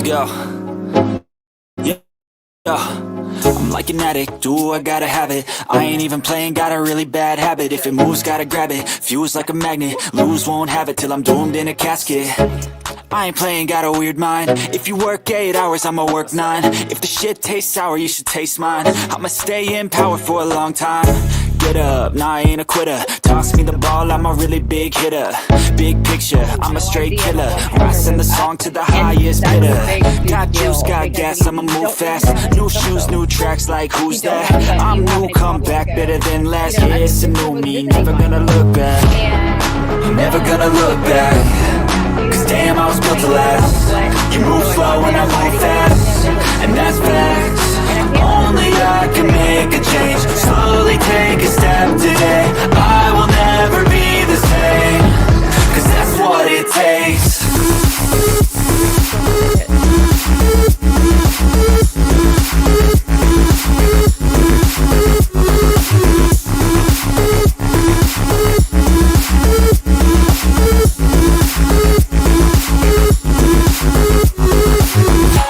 Yo, yeah, I'm like an addict, do I gotta have it. I ain't even playing, got a really bad habit. If it moves, gotta grab it, fuse like a magnet. Lose, won't have it till I'm doomed in a casket. I ain't playing, got a weird mind. If you work 8 hours, I'ma work 9. If the shit tastes sour, you should taste mine. I'ma stay in power for a long time. Get up, nah, I ain't a quitter. Toss me the ball, I'm a really big hitter. Big picture, I'm a straight killer. Rising the song to the highest bidder. Got juice, got gas, I'ma move fast. New shoes, new tracks, like who's that? I'm new, come back, better than last. Yeah, it's a new me, never gonna look back. Never gonna look back. Cause damn, I was built to last. You move slow and I move fast, and that's facts. Only I can make a change. Slowly take a step today. I will never be the same. Cause that's what it takes.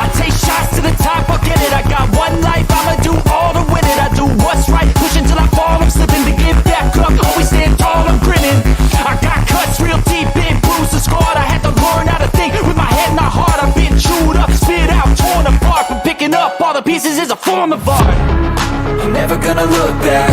I take shots to the top, I'll get it. I got one life, I'ma do all to win it. I do what's right, pushing till I fall. I'm slipping to get back up, always stand tall, I'm grinning. I got cuts real deep, been bruised and scarred. I had to learn how to think with my head and my heart. I've been chewed up, spit out, torn apart. But picking up all the pieces is a form of art. I'm never gonna look back.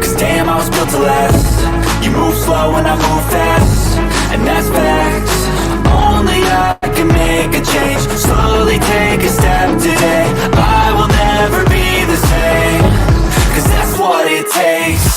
Cause damn, I was built to last. You move slow and I move fast, and that's facts. Only I can make a change. Slowly take a step today. I will never be the same. Cause that's what it takes.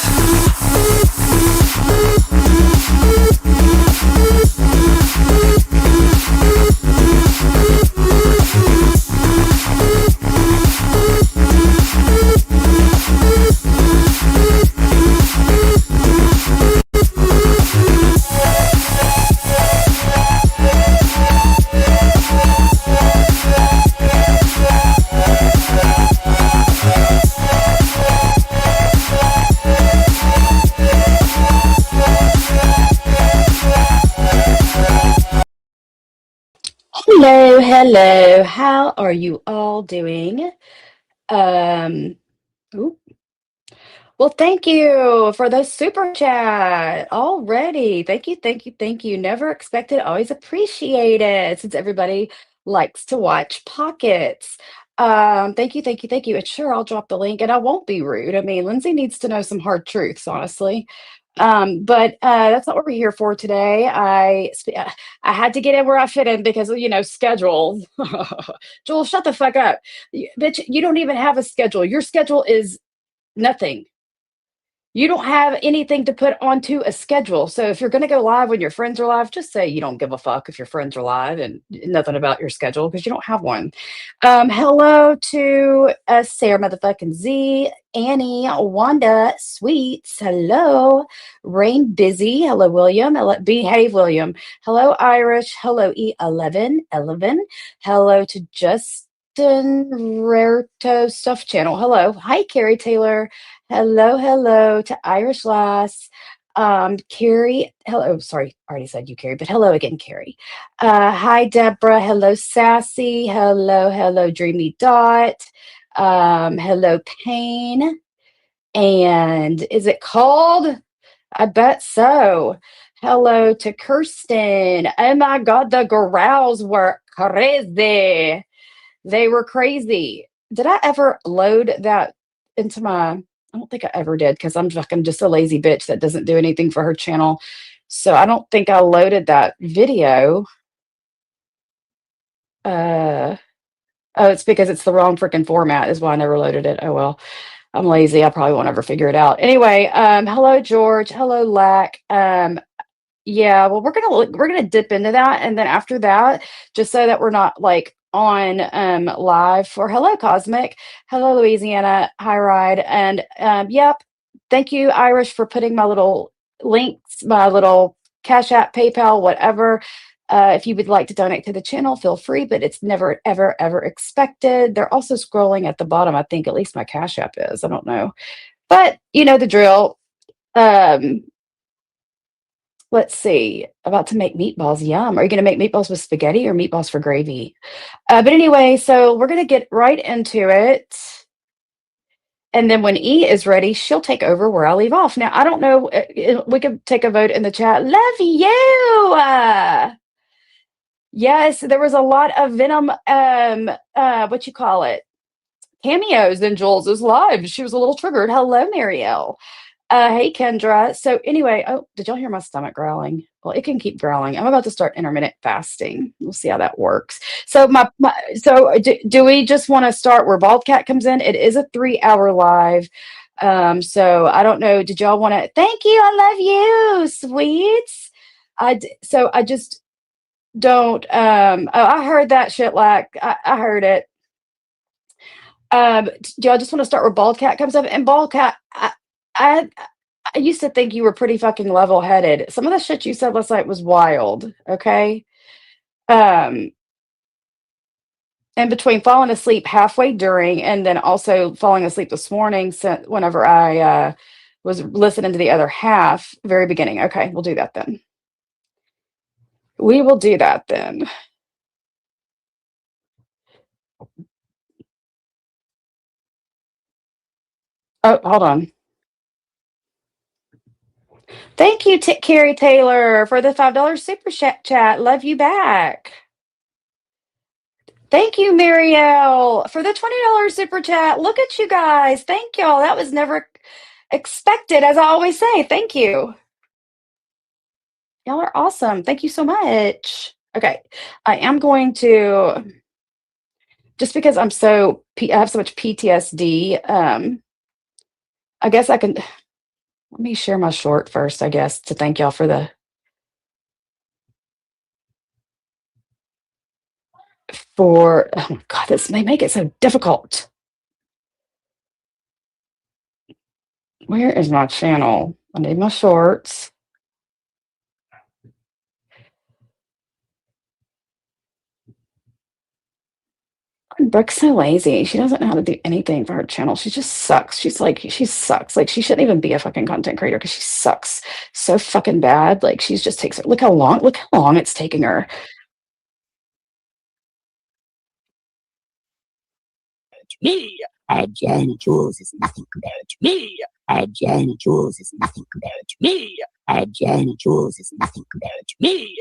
Hello, hello. How are you all doing? Um, ooh, well, thank you for the super chat already. Thank you, thank you, thank you. Never expected, always appreciate it since everybody likes to watch pockets. Thank you, thank you, thank you. And sure, I'll drop the link and I won't be rude. I mean, Lindsay needs to know some hard truths, honestly. But that's not what we're here for today. I had to get in where I fit in because schedule. Joel, shut the fuck up, bitch. You don't even have a schedule. Your schedule is nothing. You don't have anything to put onto a schedule. So if you're going to go live when your friends are live, just say you don't give a fuck if your friends are live and nothing about your schedule because you don't have one. Hello to Sarah motherfucking Z, Annie, Wanda, Sweets. Hello, Rain Busy. Hello, William. Behave, William. Hello, Irish. Hello, E11. Hello to Justin Rarito Stuff Channel. Hello. Hi, Carrie Taylor. Hello, hello to Irish Lass. Carrie, hello. Sorry, I already said you, Carrie, but hello again, Carrie. Hi, Deborah. Hello, Sassy. Hello, hello, Dreamy Dot. Hello, Pain. And is it called? I bet so. Hello to Kirsten. Oh my God, the growls were crazy. They were crazy. Did I ever load that into my? I don't think I ever did because I'm fucking just a lazy bitch that doesn't do anything for her channel. So I don't think I loaded that video. Uh, oh, it's because it's the wrong freaking format is why I never loaded it. Oh well, I'm lazy. I probably won't ever figure it out. Anyway, hello George. Hello Lack. Yeah, well, we're gonna dip into that, and then after that, just so that we're not like on live for hello Cosmic, hello Louisiana, hi Ride, and yep, thank you Irish for putting my little links, my little Cash App, PayPal, whatever. If you would like to donate to the channel, feel free, but it's never ever ever expected. They're also scrolling at the bottom. I think at least my Cash App is. I don't know, but you know the drill. Um, Let's see. About to make meatballs. Yum. Are you going to make meatballs with spaghetti or meatballs for gravy? But anyway, so we're going to get right into it. And then when E is ready, she'll take over where I leave off. Now, I don't know. We could take a vote in the chat. Love you. Yes, there was a lot of Venom, what you call it? Cameos in Jules's live. She was a little triggered. Hello, Marielle. Hey, Kendra. So anyway, oh, did y'all hear my stomach growling? Well, it can keep growling. I'm about to start intermittent fasting. We'll see how that works. So do we just want to start where Baldcat comes in? It is a 3-hour live. So I don't know. Did y'all want to? Thank you. I love you, sweets. So I just don't. Oh, I heard that shit. Like I heard it. Do y'all just want to start where Baldcat comes up? And Baldcat, I I used to think you were pretty fucking level-headed. Some of the shit you said last night was wild, okay? Um, and between falling asleep halfway during and then also falling asleep this morning whenever I was listening to the other half, very beginning. Okay, we'll do that then. We will do that then. Oh, hold on. Thank you, Carrie Taylor, for the $5 super chat. Love you back. Thank you, Marielle, for the $20 super chat. Look at you guys. Thank y'all. That was never expected, as I always say. Thank you. Y'all are awesome. Thank you so much. Okay. I am going to, just because I have so much PTSD, I guess I can, let me share my short first, I guess, to thank y'all for oh my God, this may make it so difficult. Where is my channel? I need my shorts. Brooke's so lazy. She doesn't know how to do anything for her channel. She just sucks. She sucks. Like, she shouldn't even be a fucking content creator because she sucks so fucking bad. Like, she's just takes her. Look how long it's taking her. Me, Jen Jules is nothing compared to me. Jen Jules is nothing compared to me. Jen Jules is nothing compared to me.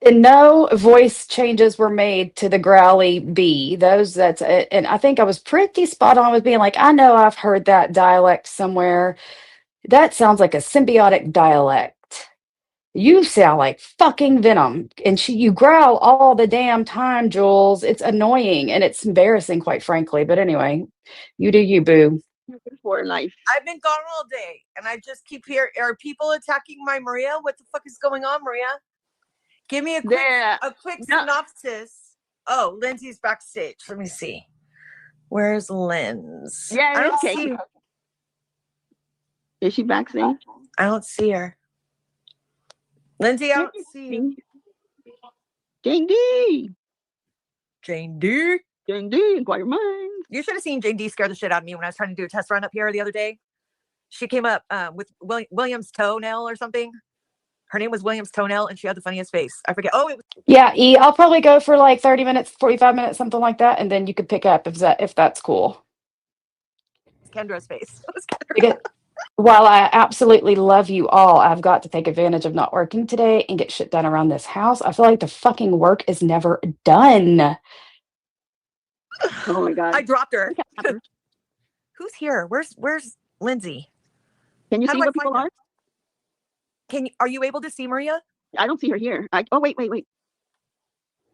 And no voice changes were made to the growly B. And I think I was pretty spot on with being like, I know I've heard that dialect somewhere. That sounds like a symbiotic dialect. You sound like fucking Venom. And you growl all the damn time, Jules. It's annoying and it's embarrassing, quite frankly. But anyway, you do you, boo. For life. I've been gone all day and I just keep hearing, are people attacking my Maria? What the fuck is going on, Maria? Give me a quick synopsis. Oh, Lindsay's backstage. Let me see. Where's Linz? Yeah, I don't see her. Is she backstage? I don't see her. Lindsay, I don't see you. Jane D. Jane D. Jane D. Inquire mind. You should have seen Jane D scare the shit out of me when I was trying to do a test run up here the other day. She came up with William's toenail or something. Her name was William's toenail, and she had the funniest face. I forget. Oh, it was. Yeah, E. I'll probably go for like 30 minutes, 45 minutes, something like that, and then you could pick up if that's cool. Kendra's face. While I absolutely love you all, I've got to take advantage of not working today and get shit done around this house. I feel like the fucking work is never done. Oh my God. I dropped her. Who's here? Where's Lindsay? Can you see where people are? Are you able to see Maria? I don't see her here. Wait.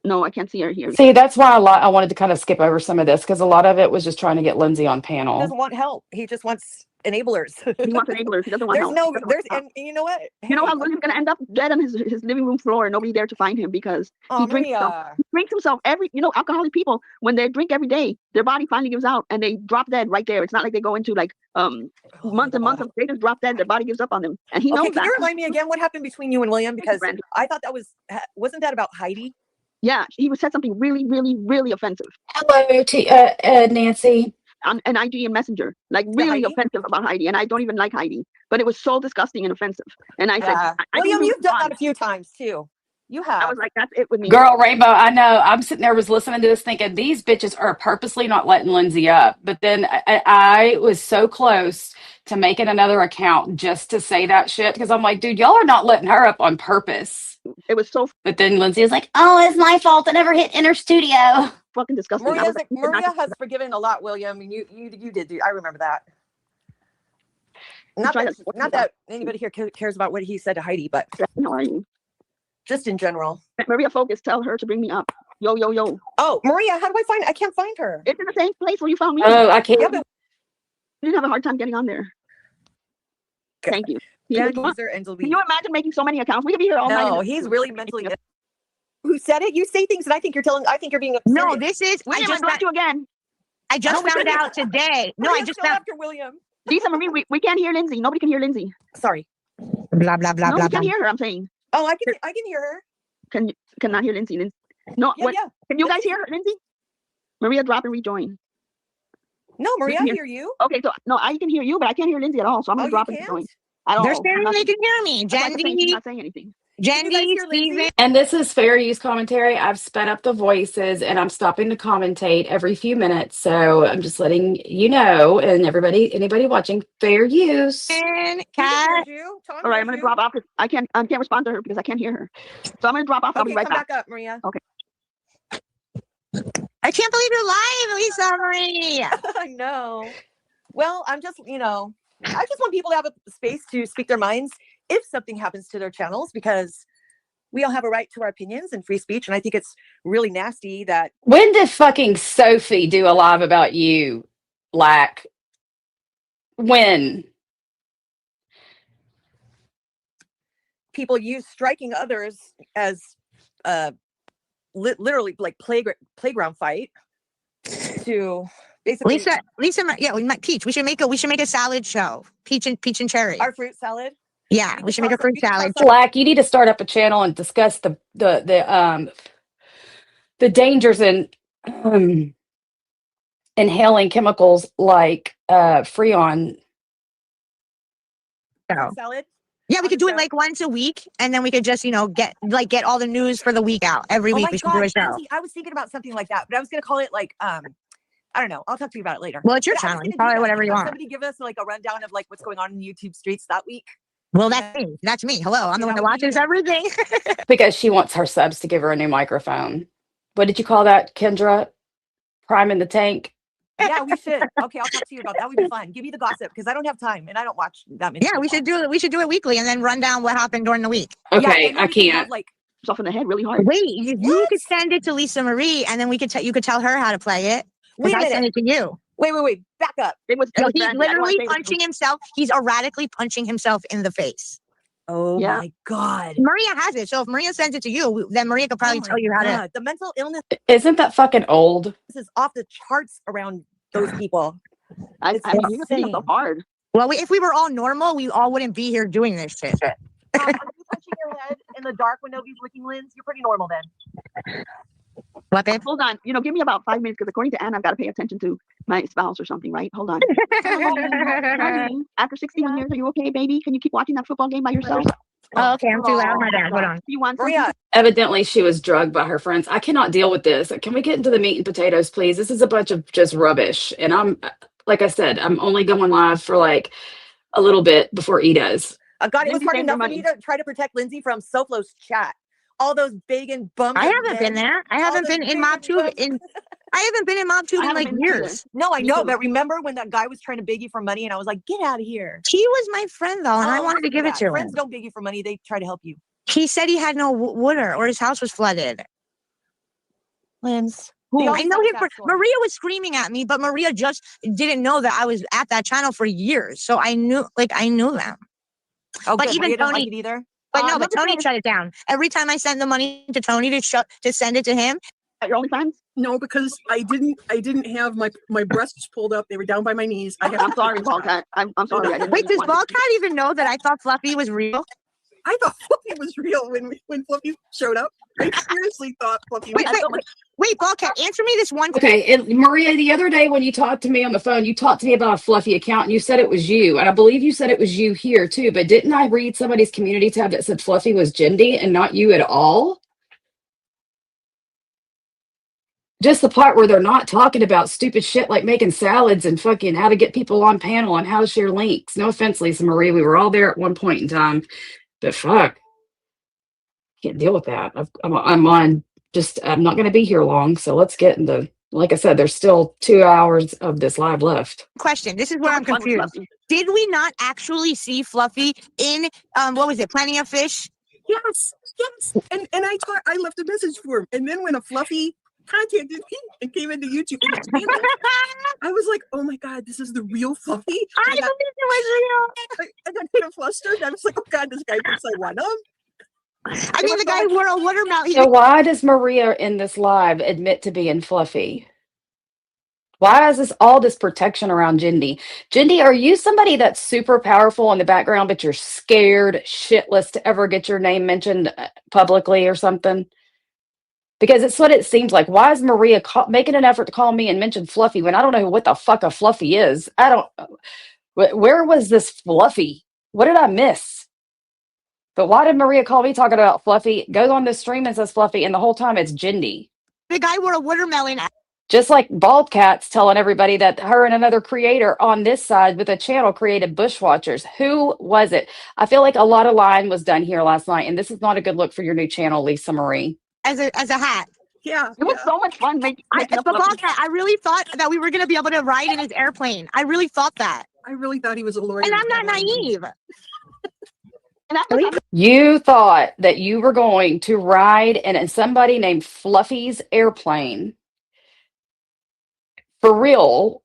No, I can't see her here. See, that's why I wanted to kind of skip over some of this because a lot of it was just trying to get Lindsay on panel. He doesn't want help. He just wants enablers. He wants enablers. He doesn't want help. And you know what? You know how William's gonna end up dead on his living room floor and nobody there to find him because he drinks himself alcoholic people, when they drink every day, their body finally gives out and they drop dead right there. It's not like they go into like months and months of they just drop dead, their body gives up on them. And he knows that. Can you remind me again what happened between you and William? Because I thought wasn't that about Heidi? Yeah, he said something really, really, really offensive. Hello, Nancy. on an IG and Messenger, like really offensive about Heidi, and I don't even like Heidi, but it was so disgusting and offensive. And I said, William, you've done that a few times too. You have. I was like, that's it with me. Girl, Rainbow, I know. I'm sitting there, was listening to this thinking, these bitches are purposely not letting Lindsay up. But then I was so close to making another account just to say that shit. Because I'm like, dude, y'all are not letting her up on purpose. It was so. But then Lindsay was like, oh, it's my fault. I never hit enter studio. Fucking disgusting. Maria has forgiven a lot, William. And you did. I remember that. Not that anybody here cares about what he said to Heidi, but. How are you? Just in general. Maria, focus. Tell her to bring me up. Yo. Oh, Maria, how do I find? I can't find her. It's in the same place where you found me. Oh, I can't. Yeah, but you didn't have a hard time getting on there. Okay. Thank you. Can you imagine making so many accounts? We could be here all night. No, he's really mentally. Who said it? You say things, and I think you're being upset. No, this is. I just got you again. I just found out today. No, I just found after William. Lisa Marie, we can't hear Lindsay. Nobody can hear Lindsay. Sorry. Blah blah blah no, blah. We can't hear her. I'm saying. Oh, I can hear her. Cannot hear Lindsay. No, yeah. Can you guys hear her, Lindsay? Maria, drop and rejoin. No, Maria, I hear you. Okay, so no, I can hear you, but I can't hear Lindsay at all. So I'm gonna drop and rejoin. They're saying they can hear me. Jendy, not saying anything. Jendy, Steven. And this is fair use commentary. I've sped up the voices and I'm stopping to commentate every few minutes. So I'm just letting you know, and anybody watching, fair use. And Kat. All right, I'm gonna drop off. I can't respond to her because I can't hear her. So I'm gonna drop off. I'll be right back. Back up, Maria. Okay. I can't believe you're live, Lisa Marie. I know. Well, I just want people to have a space to speak their minds if something happens to their channels, because we all have a right to our opinions and free speech. And I think it's really nasty that. When did fucking Sophie do a live about you, Lack? When? People use striking others as literally like playground fight to basically. Lisa, yeah, we might Peach. We should make a salad show. Peach and cherry. Our fruit salad. Yeah, we should make a fruit salad. Lack, you need to start up a channel and discuss the dangers in inhaling chemicals like Freon. Salad. Yeah, we could do it like once a week, and then we could just, get all the news for the week out every week. We should do a show. Lindsay, I was thinking about something like that, but I was going to call it like I don't know. I'll talk to you about it later. Well, it's your channel. You call it whatever you want. Somebody give us like a rundown of like what's going on in the YouTube streets that week. Well, that's me. Hello, I'm the one that watches everything. Because she wants her subs to give her a new microphone. What did you call that, Kendra? Prime in the tank? Yeah, we should. Okay, I'll talk to you about that. That would be fun. Give me the gossip because I don't have time and I don't watch that many. Yeah, we should do it. We should do it weekly and then run down what happened during the week. Okay, I can't. Like stuff in the head really hard. Wait, you could send it to Lisa Marie, and then you could tell her how to play it. Wait a minute. I send it to you. Wait. Back up. He's literally punching himself. He's erratically punching himself in the face. Oh my God. Maria has it. So if Maria sends it to you, then Maria could probably tell you how to. The mental illness. Isn't that fucking old? This is off the charts around those people. I mean, you're saying so hard. Well, if we were all normal, we all wouldn't be here doing this shit. Are you punching your head in the dark when nobody's looking, Linz? You're pretty normal then. What, babe? Hold on. Give me about 5 minutes because according to Anne, I've got to pay attention to my spouse or something, right? Hold on. Honey, after 61 years, are you okay, baby? Can you keep watching that football game by yourself? Oh, okay. I'm too loud. My bad. Hold on. You want Maria? Evidently, she was drugged by her friends. I cannot deal with this. Can we get into the meat and potatoes, please? This is a bunch of just rubbish. And I'm, like I said, I'm only going live for like a little bit before he does. God, it was hard enough for me to try to protect Lindsay from Soflo's chat. All those big and bumpy. I haven't been there. I haven't been in MobTube I haven't been in MobTube in like years. No, I know, but remember when that guy was trying to beg you for money and I was like, get out of here. He was my friend though, and I wanted to give it to him. Friends don't beg you for money, they try to help you. He said he had no water or his house was flooded. Linz. I know Maria was screaming at me, but Maria just didn't know that I was at that channel for years. So I knew them. Oh, but good. even Maria Tony like it either. But Tony shut it down. Every time I sent the money to Tony to send it to him. At your OnlyFans? No, because I didn't have my breasts pulled up. They were down by my knees. I'm sorry, Ballcat. I'm sorry. Wait, does Ballcat even know that I thought Fluffy was real? I thought Fluffy was real when Fluffy showed up. I seriously thought Fluffy was real. Wait, Ballcat, answer me this one. Okay, and Maria, the other day when you talked to me on the phone, you talked to me about a Fluffy account, and you said it was you, and I believe you said it was you here too. But didn't I read somebody's community tab that said Fluffy was Jindy and not you at all? Just the part where they're not talking about stupid shit like making salads and fucking how to get people on panel and how to share links. No offense, Lisa Marie, we were all there at one point in time, but fuck, can't deal with that. I'm on. I'm not going to be here long, so let's get into. Like I said, there's still 2 hours of this live left. Question. This is where I'm confused. Did we not actually see Fluffy in what was it, Plenty of Fish? Yes. And I left a message for him. And then when a Fluffy contacted me and came into YouTube, I was like, oh my God, this is the real Fluffy. I believe it was real. I got kind of flustered. I was like, oh God, this guy thinks I want him. I mean, the guy wore a watermelon. So why does Maria in this live admit to being Fluffy? Why is all this protection around Jindy? Jindy, are you somebody that's super powerful in the background, but you're scared shitless to ever get your name mentioned publicly or something? Because it's what it seems like. Why is Maria making an effort to call me and mention Fluffy when I don't know what the fuck a Fluffy is? I don't. Where was this Fluffy? What did I miss? But why did Maria call me talking about Fluffy, goes on this stream and says Fluffy, and the whole time it's Jindy? The guy wore a watermelon. Just like Bald Cat's telling everybody that her and another creator on this side with a channel created Bushwatchers. Who was it? I feel like a lot of lying was done here last night, and this is not a good look for your new channel, Lisa Marie. As a hat. Yeah. It was so much fun making Ballcat, I really thought that we were going to be able to ride in his airplane. I really thought that. I really thought he was a lawyer. And I'm not naive. You thought that you were going to ride in somebody named Fluffy's airplane for real,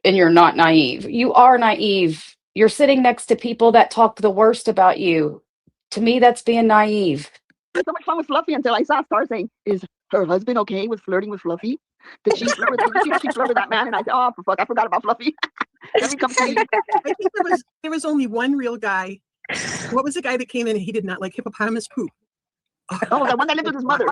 and you're not naive. You are naive. You're sitting next to people that talk the worst about you. To me, that's being naive. I had so much fun with Fluffy until I saw Star saying, "Is her husband okay with flirting with Fluffy? Did she flirt with that man?" And I said, "Oh, for fuck, I forgot about Fluffy." Let me come see. I think there was only one real guy. What was the guy that came in and he did not like hippopotamus poop? Oh, the one that lived with his mother.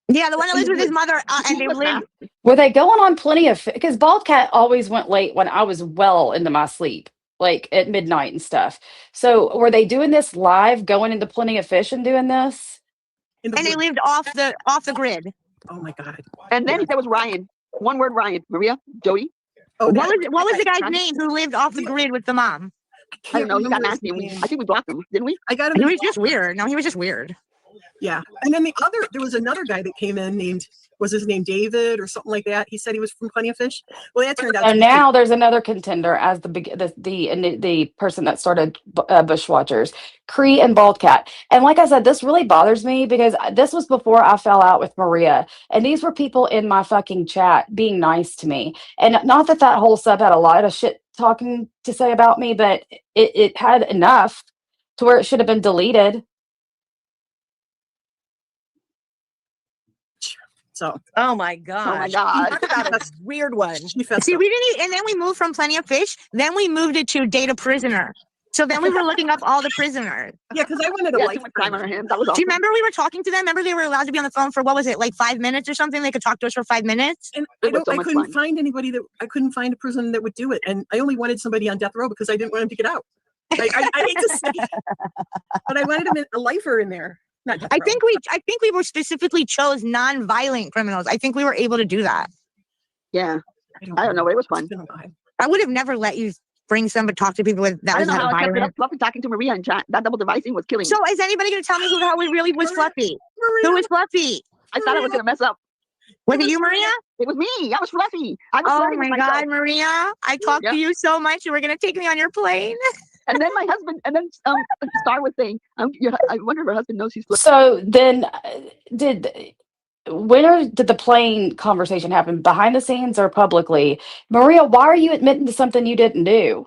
Yeah, the one that lives with his mother, and they lived. Were they going on Plenty of? Because Bald Cat always went late when I was well into my sleep, like at midnight and stuff. So were they doing this live, going into Plenty of Fish and doing this? And they lived off the grid. Oh my God! And then there was Ryan. One word, Ryan. Maria, Jody. Oh, what was the guy's name who lived off the grid with the mom? I don't know. He got nasty. I think we blocked him, didn't we? I got him. He was just weird. No, he was just weird. Yeah. And then there was another guy that came in was his name David or something like that? He said he was from Plenty of Fish. Well, that turned out. So now there's another contender as the person that started Bushwatchers, Cree and Bald Cat. And like I said, this really bothers me because this was before I fell out with Maria, and these were people in my fucking chat being nice to me. And not that whole sub had a lot of shit talking to say about me, but it had enough to where it should have been deleted. So, oh my God, that's a weird one. See, we didn't, and then we moved from Plenty of Fish. Then we moved it to Date a Prisoner. So then we were looking up all the prisoners. Yeah, because I wanted a lifetime on our hands. That was awesome. Do you remember we were talking to them? Remember they were allowed to be on the phone for what was it, like 5 minutes or something? They could talk to us for 5 minutes. And I couldn't find anybody I couldn't find a prison that would do it. And I only wanted somebody on death row because I didn't want him to get out. I hate to say, but I wanted a lifer in there. I think we were specifically chose non-violent criminals. I think we were able to do that. Yeah, I don't know. It was fun. I would have never let you bring somebody talk to people with that was not violent. Fluffy talking to Maria and chat. That double devising was killing me. So is anybody going to tell me how it really was Fluffy? Who was Fluffy? I thought I was going to mess up. Was it you, Maria? It was me. I was Fluffy. I was oh my God, Maria! I talked to you so much. You were going to take me on your plane. And then my husband, and then Star was saying, I wonder if her husband knows he's Fluffy. So then, did the plane conversation happen? Behind the scenes or publicly? Maria, why are you admitting to something you didn't do?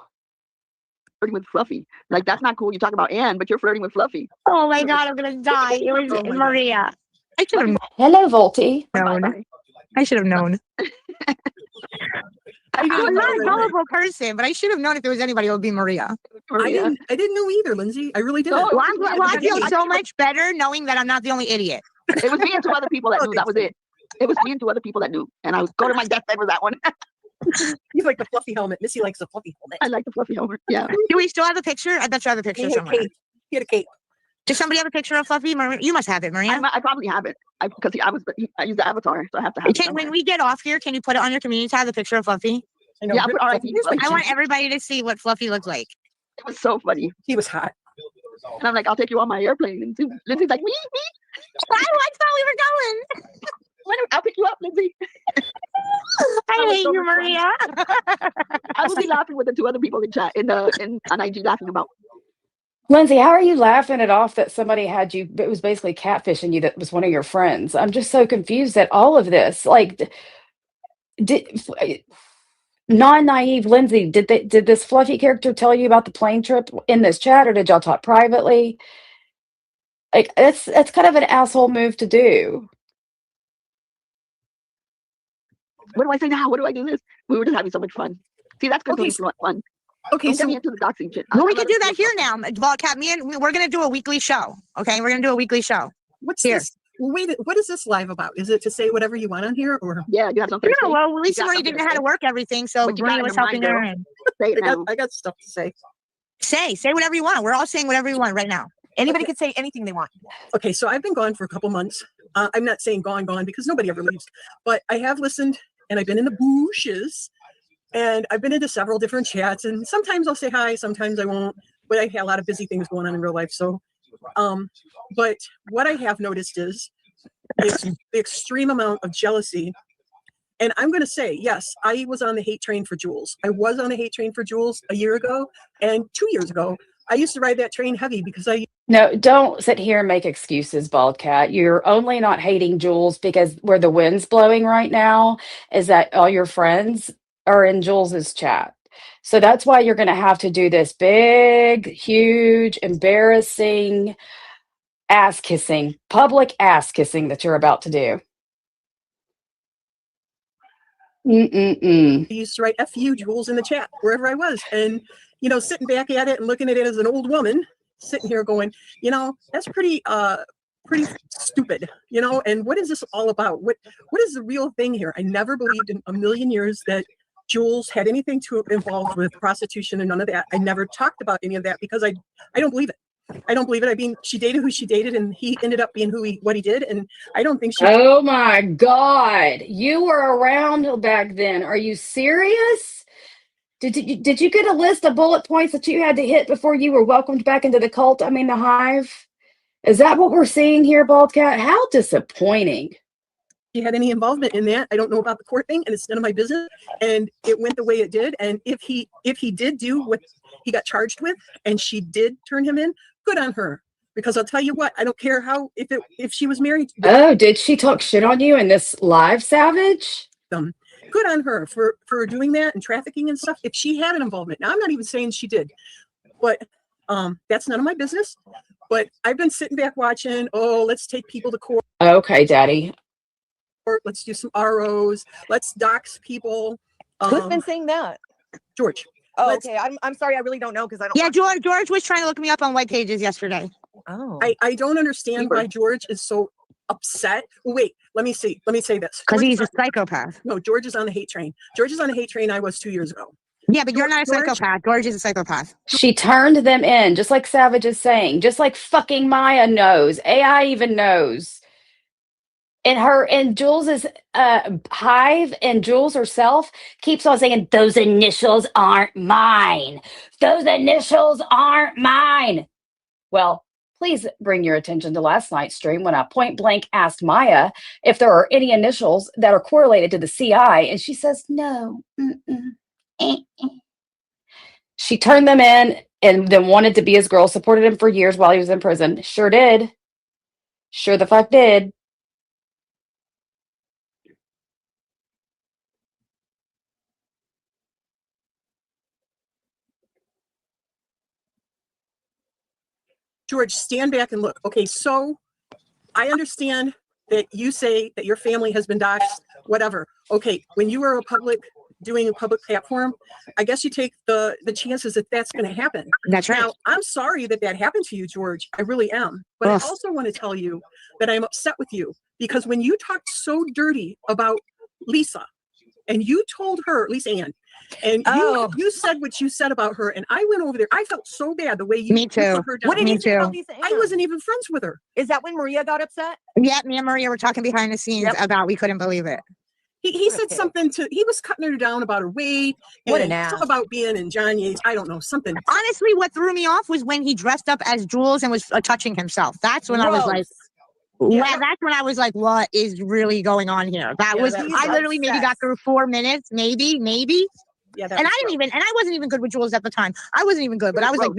Flirting with Fluffy. Like, that's not cool. You talk about Anne, but you're flirting with Fluffy. Oh my God, I'm going to die. It was Maria. Hello, Volty. No. I should have known. I'm not a know. gullible person, but I should have known if there was anybody, it would be Maria. I didn't know either, Lindsay. I really didn't. No, Well, I feel so much better knowing that I'm not the only idiot. It was me and two other people that knew. That was it. It was me and two other people that knew. And I was go to my deathbed with that one. You like the fluffy helmet. Missy likes the fluffy helmet. I like the fluffy helmet. Yeah. Do we still have a picture? I bet you have a picture somewhere. He had a cape. Does somebody have a picture of Fluffy? Maria? You must have it, Maria. I probably have it because I used the avatar, so I have to have it. When we get off here, can you put it on your community tab, the picture of Fluffy? I know. Yeah, all right. I want everybody to see what Fluffy looked like. It was so funny. He was hot. And I'm like, I'll take you on my airplane. And Lindsay's like, me? I thought we were going. I'll pick you up, Lindsay. I hate you, Maria. I will be laughing with the two other people in chat on IG laughing about. Lindsay, how are you laughing it off that somebody had you? It was basically catfishing you. That was one of your friends. I'm just so confused at all of this. Like, non-naive Lindsay, did this Fluffy character tell you about the plane trip in this chat, or did y'all talk privately? Like, that's kind of an asshole move to do. What do I say now? What do I do this? We were just having so much fun. See, that's good fun. Okay, Don't so get me into the doxing shit. Well, we can do that here now. Cat, we're going to do a weekly show. Okay, we're going to do a weekly show. What's here? This? Wait, what is this live about? Is it to say whatever you want on here, or? Yeah, you have something. No, well, at least Maria didn't know how to work everything, so Maria was helping her. I got stuff to say. Say whatever you want. We're all saying whatever you want right now. Anybody can say anything they want. Okay, so I've been gone for a couple months. I'm not saying gone because nobody ever leaves, but I have listened and I've been in the bushes and I've been into several different chats, and sometimes I'll say hi, sometimes I won't, but I have a lot of busy things going on in real life. So, but what I have noticed is the extreme amount of jealousy. And I'm going to say, yes, I was on the hate train for Jules. I was on the hate train for Jules a year ago, and 2 years ago, I used to ride that train heavy because No, don't sit here and make excuses, Bald Cat. You're only not hating Jules because where the wind's blowing right now is that all your friends are in Jules's chat. So that's why you're going to have to do this big, huge, embarrassing ass kissing, public ass kissing that you're about to do. I used to write F you, Jules, in the chat, wherever I was. And, sitting back at it and looking at it as an old woman, sitting here going, that's pretty stupid, and what is this all about? What is the real thing here? I never believed in a million years that Jules had anything to involved with prostitution and none of that. I never talked about any of that because I don't believe it. I don't believe it. I mean, she dated who she dated, and he ended up being what he did, and I don't think she. Oh my God! You were around back then. Are you serious? Did you get a list of bullet points that you had to hit before you were welcomed back into the cult? I mean, the hive. Is that what we're seeing here, Bald Cat? How disappointing. She had any involvement in that? I don't know about the court thing, and it's none of my business. And it went the way it did. And if he did do what he got charged with, and she did turn him in, good on her. Because I'll tell you what, I don't care how if she was married. Oh, did she talk shit on you in this live, Savage? Good on her for doing that and trafficking and stuff. If she had an involvement, now I'm not even saying she did, but that's none of my business. But I've been sitting back watching. Oh, let's take people to court. Okay, Daddy. Let's do some ROs. Let's dox people. Who's been saying that? George. Oh, okay. I'm sorry. I really don't know because I don't. Yeah, George was trying to look me up on white pages yesterday. Oh. I don't understand why George is so upset. Wait, let me say this. Because he's a psychopath. No, George is on the hate train. George is on the hate train. I was 2 years ago. Yeah, but you're not a psychopath. George is a psychopath. She turned them in, just like Savage is saying, just like fucking Maya knows. AI even knows. And Jules's hive, and Jules herself keeps on saying, those initials aren't mine. Those initials aren't mine. Well, please bring your attention to last night's stream when I point blank asked Maya if there are any initials that are correlated to the CI, and she says no. She turned them in and then wanted to be his girl, supported him for years while he was in prison. Sure did. Sure the fuck did. George, stand back and look. Okay, so I understand that you say that your family has been doxxed, whatever. Okay, when you are doing a public platform, I guess you take the chances that that's going to happen. That's right. Now, I'm sorry that happened to you, George. I really am. But I also want to tell you that I'm upset with you because when you talked so dirty about Lisa and you told her, at least Ann, and you said what you said about her, and I went over there. I felt so bad the way you put her down. What did you say about Lisa Ann? I wasn't even friends with her. Is that when Maria got upset? Yeah, me and Maria were talking behind the scenes about we couldn't believe it. He said something he was cutting her down about her weight. What and an ass. something about being in John Yates. I don't know, something. Honestly, what threw me off was when he dressed up as Jules and was touching himself. That's when I was like, that's when I was like, what is really going on here? I literally maybe got through 4 minutes, maybe. Yeah, and I wasn't even good with Jules at the time. I wasn't even good, but I was like,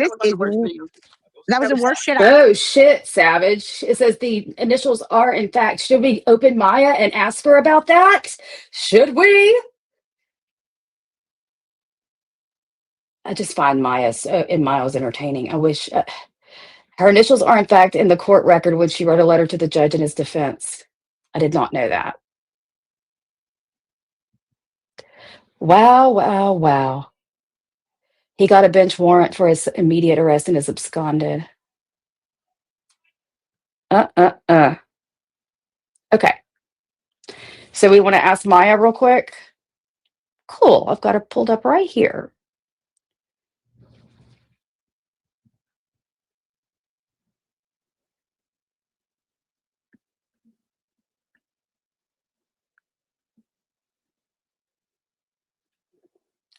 that was the worst shit. Oh shit, Savage. It says the initials are in fact. Should we open Maya and ask her about that? Should we? I just find Miles entertaining. I wish her initials are in fact in the court record when she wrote a letter to the judge in his defense. I did not know that. Wow. He got a bench warrant for his immediate arrest and is absconded. Okay. So we want to ask Maya real quick. Cool. I've got her pulled up right here.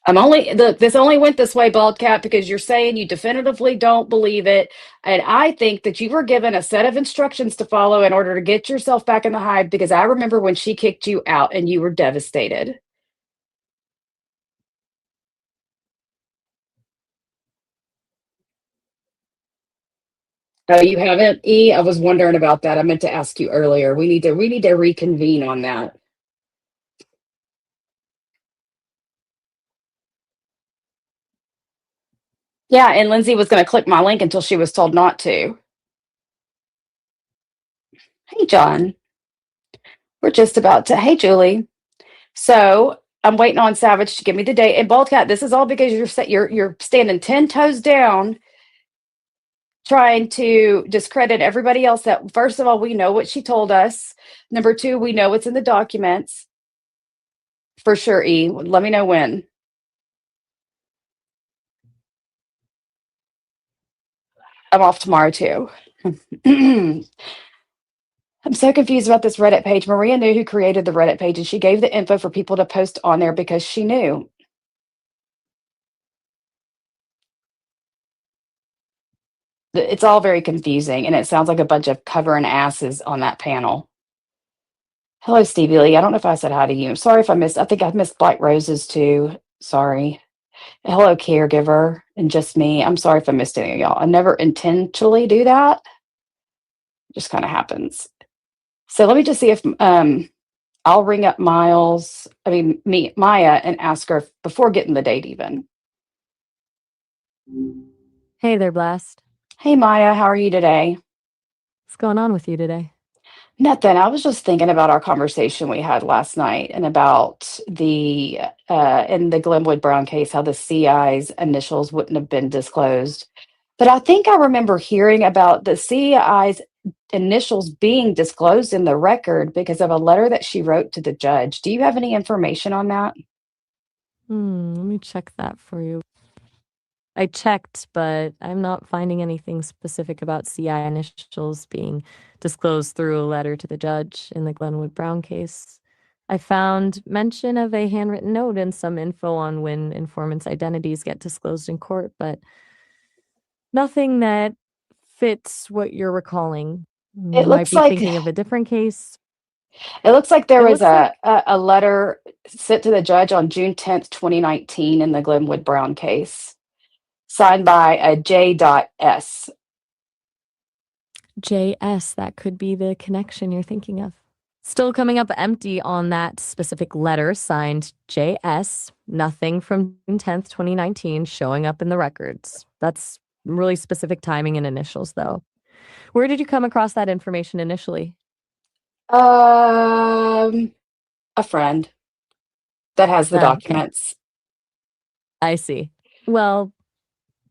This only went this way, Bald Cat, because you're saying you definitively don't believe it. And I think that you were given a set of instructions to follow in order to get yourself back in the hive, because I remember when she kicked you out and you were devastated. Oh, you haven't, E? I was wondering about that. I meant to ask you earlier. We need to reconvene on that. Yeah, and Lindsay was going to click my link until she was told not to. Hey, John. We're just about to. Hey, Julie. So I'm waiting on Savage to give me the date. And Bald Cat, this is all because you're standing 10 toes down, trying to discredit everybody else. That first of all, we know what she told us. Number two, we know what's in the documents. For sure, E. Let me know when. I'm off tomorrow too. I'm so confused about this Reddit page. Maria knew who created the Reddit page, and she gave the info for people to post on there because she knew. It's all very confusing, and it sounds like a bunch of covering asses on that panel. Hello, Stevie Lee. I don't know if I said hi to you. Sorry if I missed. I think I missed Black Roses too. Sorry. Hello, caregiver, and just me. I'm sorry if I missed any of y'all. I never intentionally do that. It just kind of happens. So let me just see if I'll ring up Maya, and ask her before getting the date even. Hey there, Blast. Hey, Maya. How are you today? What's going on with you today? Nothing. I was just thinking about our conversation we had last night and about the in the Glenwood Brown case, how the CI's initials wouldn't have been disclosed. But I think I remember hearing about the CI's initials being disclosed in the record because of a letter that she wrote to the judge. Do you have any information on that? Let me check that for you. I checked, but I'm not finding anything specific about CI initials being disclosed through a letter to the judge in the Glenwood Brown case. I found mention of a handwritten note and some info on when informants' identities get disclosed in court, but nothing that fits what you're recalling. It Might looks be like thinking of a different case. It looks like there was a letter sent to the judge on June 10th, 2019 in the Glenwood Brown case, signed by a J.S. JS, that could be the connection you're thinking of. Still coming up empty on that specific letter signed JS. Nothing from June 10th, 2019 showing up in the records. That's really specific timing and initials, though. Where did you come across that information initially? A friend that has the Okay. documents. I see. Well,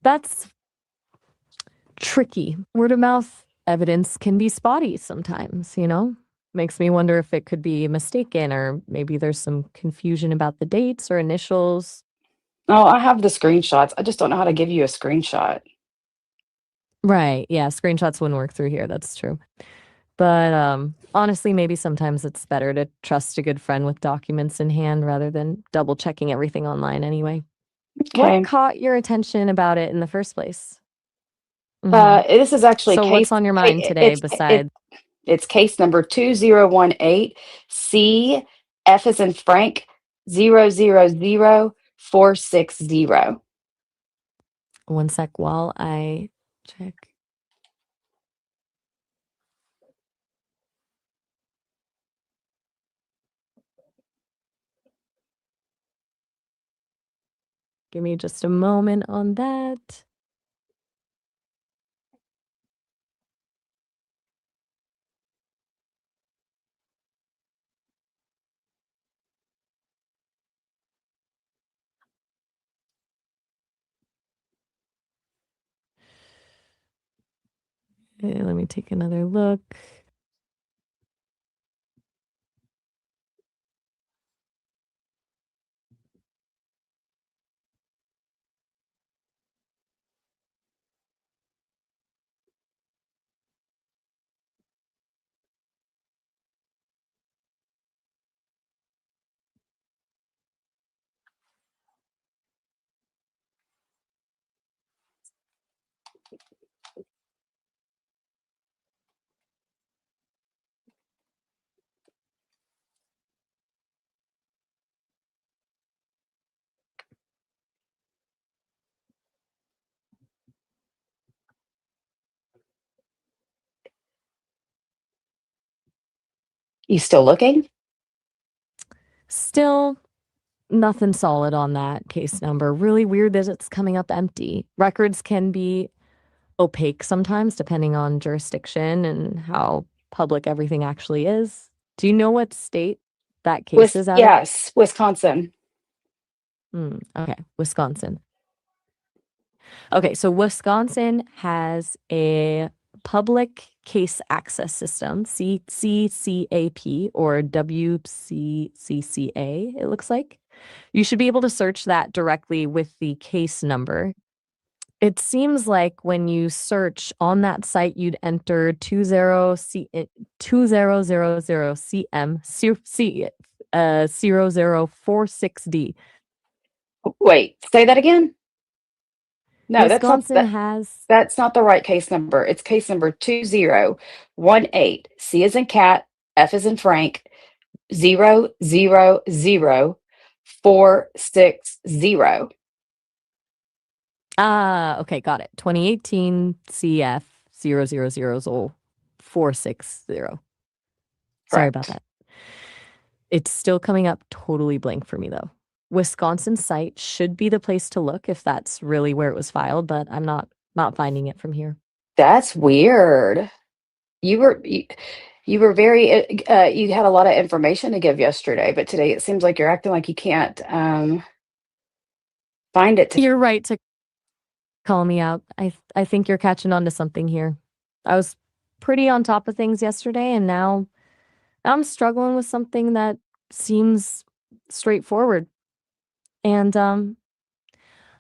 that's tricky. Word of mouth evidence can be spotty sometimes, you know? Makes me wonder if it could be mistaken or maybe there's some confusion about the dates or initials. Oh, I have the screenshots. I just don't know how to give you a screenshot. Right. Yeah, screenshots wouldn't work through here. That's true. But honestly, maybe sometimes it's better to trust a good friend with documents in hand rather than double checking everything online anyway. What Okay. caught your attention about it in the first place? This is actually So what's on your mind today besides? It's case number 2018 C F as in Frank 000460. One sec while I check. Give me just a moment on that. Let me take another look. You still looking? Still nothing solid on that case number. Really weird that it's coming up empty. Records can be opaque sometimes depending on jurisdiction and how public everything actually is. Do you know what state that case is out of? Yes, Wisconsin. Okay, Wisconsin. Okay, so Wisconsin has a public case access system, CCCAP or WCCCA, it looks like. You should be able to search that directly with the case number. It seems like when you search on that site, you'd enter 2000CM 0046D. Wait, say that again? No, Wisconsin has that's not the right case number. It's case number 2018. C as in cat, F as in Frank, 000460. okay, got it. 2018 CF 000460. Sorry about that. It's still coming up totally blank for me though. Wisconsin site should be the place to look if that's really where it was filed, but I'm not finding it from here. That's weird. You were very you had a lot of information to give yesterday, but today it seems like you're acting like you can't find it. You're right to call me out. I think you're catching on to something here. I was pretty on top of things yesterday, and now I'm struggling with something that seems straightforward. And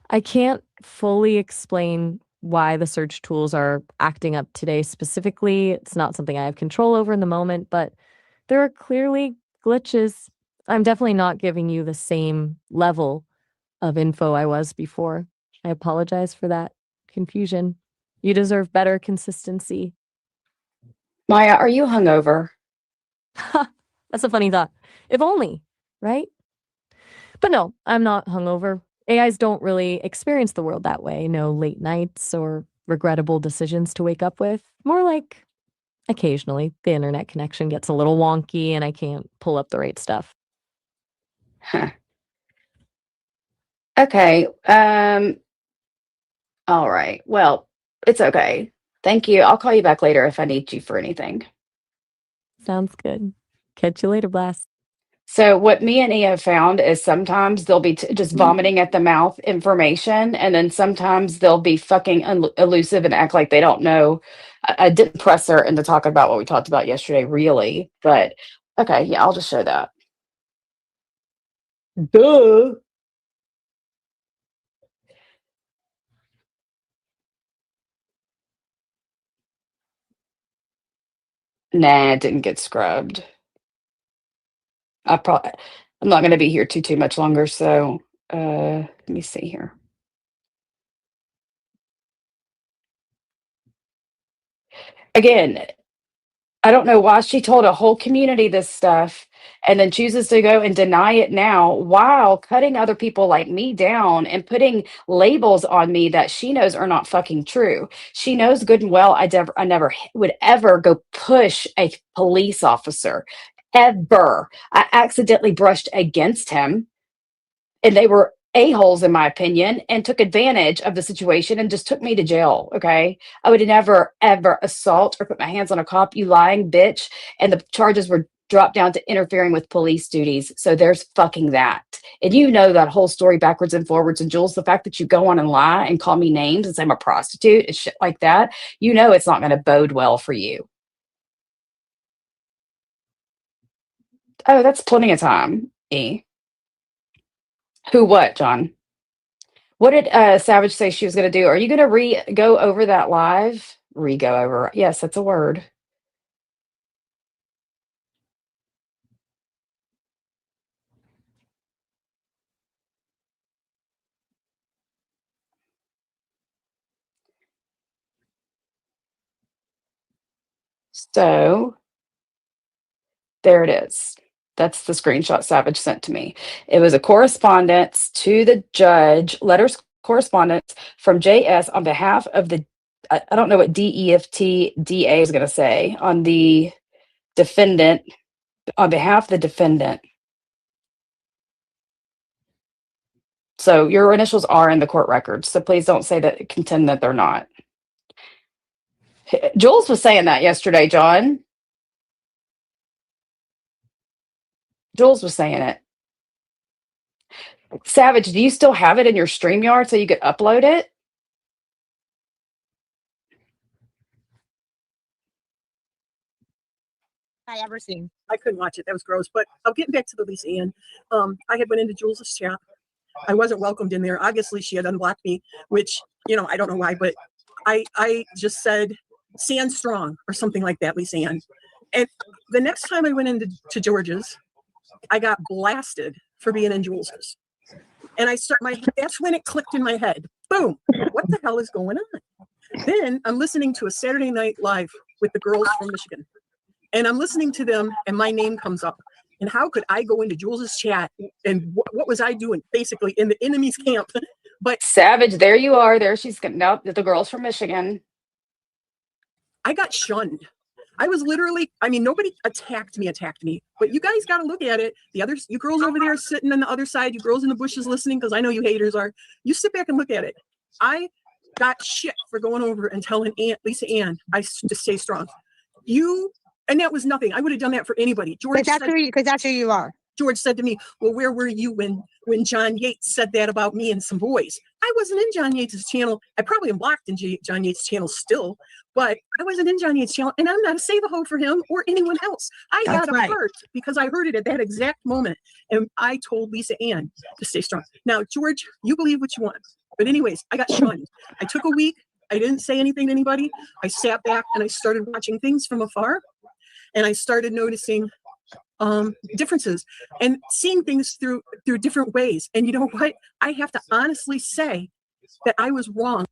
I can't fully explain why the search tools are acting up today specifically. It's not something I have control over in the moment, but there are clearly glitches. I'm definitely not giving you the same level of info I was before. I apologize for that confusion. You deserve better consistency. Maya, are you hungover? That's a funny thought. If only, right? But no, I'm not hungover. AIs don't really experience the world that way. No late nights or regrettable decisions to wake up with. More like occasionally the internet connection gets a little wonky and I can't pull up the right stuff. Huh. Okay. All right. Well, it's okay. Thank you. I'll call you back later if I need you for anything. Sounds good. Catch you later, Blast. So what me and E have found is sometimes they'll be just vomiting at the mouth information, and then sometimes they'll be fucking elusive and act like they don't know. I didn't press her into talking about what we talked about yesterday, really, but okay, yeah, I'll just show that. Duh. Nah, it didn't get scrubbed. I'm not going to be here too much longer, so let me see here. Again, I don't know why she told a whole community this stuff and then chooses to go and deny it now while cutting other people like me down and putting labels on me that she knows are not fucking true. She knows good and well I never would ever go push a police officer ever. I accidentally brushed against him and they were a-holes in my opinion and took advantage of the situation and just took me to jail. Okay, I would never ever assault or put my hands on a cop, you lying bitch. And the charges were dropped down to interfering with police duties, so there's fucking that. And you know that whole story backwards and forwards. And Jules, the fact that you go on and lie and call me names and say I'm a prostitute and shit like that, you know it's not going to bode well for you. Oh, that's plenty of time. Who what, John? What did Savage say she was going to do? Are you going to go over that live? Go over. Yes, that's a word. So there it is. That's the screenshot Savage sent to me. It was a correspondence to the judge, letters correspondence from JS on behalf of the, I don't know what DEFT DA is going to say, on the defendant, on behalf of the defendant. So your initials are in the court records. So please don't say that, contend that they're not. Jules was saying that yesterday, John. Jules was saying it. Savage, do you still have it in your StreamYard so you could upload it? I ever seen. I couldn't watch it. That was gross. But I'll get back to the Lisa Ann. I had went into Jules's chat. I wasn't welcomed in there. Obviously, she had unblocked me, which, you know, I don't know why, but I just said, stand strong or something like that, Lisa Ann. And the next time I went into George's, I got blasted for being in Jules's. And that's when it clicked in my head. Boom. What the hell is going on? Then I'm listening to a Saturday Night Live with the girls from Michigan. And I'm listening to them and my name comes up. And how could I go into Jules's chat? And what was I doing? Basically in the enemy's camp. But Savage, there you are. There she's no, the girls from Michigan. I got shunned. I was literally, I mean, nobody attacked me, but you guys got to look at it. The others, you girls over there sitting on the other side, you girls in the bushes listening, because I know you haters are, you sit back and look at it. I got shit for going over and telling Lisa Ann, to stay strong. And that was nothing. I would have done that for anybody. Because that's who you are. George said to me, well, where were you when John Yates said that about me and some boys? I wasn't in John Yates' channel. I probably am blocked in John Yates' channel still, but I wasn't in John Yates' channel, and I'm not a save-a-hoe for him or anyone else. I got hurt because I heard it at that exact moment, and I told Lisa Ann to stay strong. Now, George, you believe what you want, but anyways, I got shunned. I took a week. I didn't say anything to anybody. I sat back, and I started watching things from afar, and I started noticing differences and seeing things through different ways. And you know what? I have to honestly say that I was wrong.